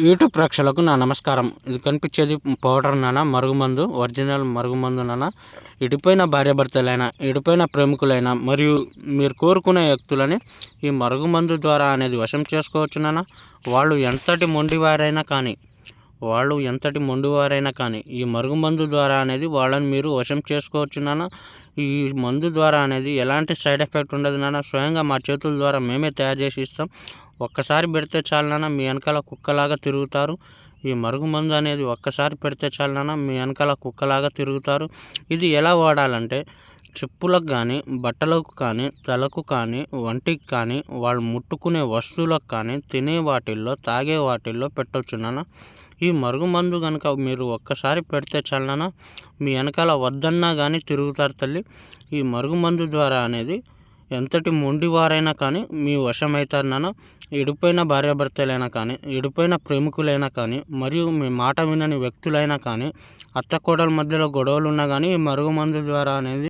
YouTube ప్రేక్షకులకు నా నమస్కారం. ఇది కనిపించేది పౌడర్ నాన్న, మరుగుమందు, ఒరిజినల్ మరుగుమందు నాన్న. ఇడిపోయిన భార్యాభర్తలైనా, ఇడిపోయిన ప్రేమికులైనా మరియు మీరు కోరుకునే వ్యక్తులని ఈ మరుగుమందు ద్వారా అనేది వశం చేసుకోవచ్చు నాన్న. వాళ్ళు ఎంతటి మొండివారైనా కానీ ఈ మరుగుమందు ద్వారా అనేది వాళ్ళని మీరు వశం చేసుకోవచ్చు నాన్న. ఈ మందు ద్వారా అనేది ఎలాంటి సైడ్ ఎఫెక్ట్ ఉండదు నాన్న. స్వయంగా మా చేతుల ద్వారా మేమే తయారు చేసి ఇస్తాం. ఒక్కసారి పెడితే చాలు నాన్న, మీ వెనకాల కుక్కలాగా తిరుగుతారు. ఈ మరుగుమందు అనేది ఒక్కసారి పెడితే చాలు నాన్న, మీ వెనకాల కుక్కలాగా తిరుగుతారు. ఇది ఎలా వాడాలంటే చెప్పులకు కానీ, బట్టలకు కానీ, తలకు కానీ, వంటికి కానీ, వాళ్ళు ముట్టుకునే వస్తువులకు కానీ, తినే వాటిల్లో, తాగే వాటిల్లో పెట్టవచ్చు నాన్న. ఈ మరుగుమందు కనుక మీరు ఒక్కసారి పెడితే చాలు నాన్న, మీ వెనకాల వద్దన్నా కానీ తిరుగుతారు తల్లి. ఈ మరుగుమందు ద్వారా అనేది ఎంతటి మొండివారైనా కానీ మీ వశమవుతారు నాన్న. ఇడిపోయిన భార్యాభర్తలైనా కానీ, ఇడిపోయిన ప్రేమికులైనా కానీ, మరియు మీ మాట వినని వ్యక్తులైనా కానీ, అత్త కోడల మధ్యలో గొడవలు ఉన్నా కానీ ఈ మరుగుమందు ద్వారా అనేది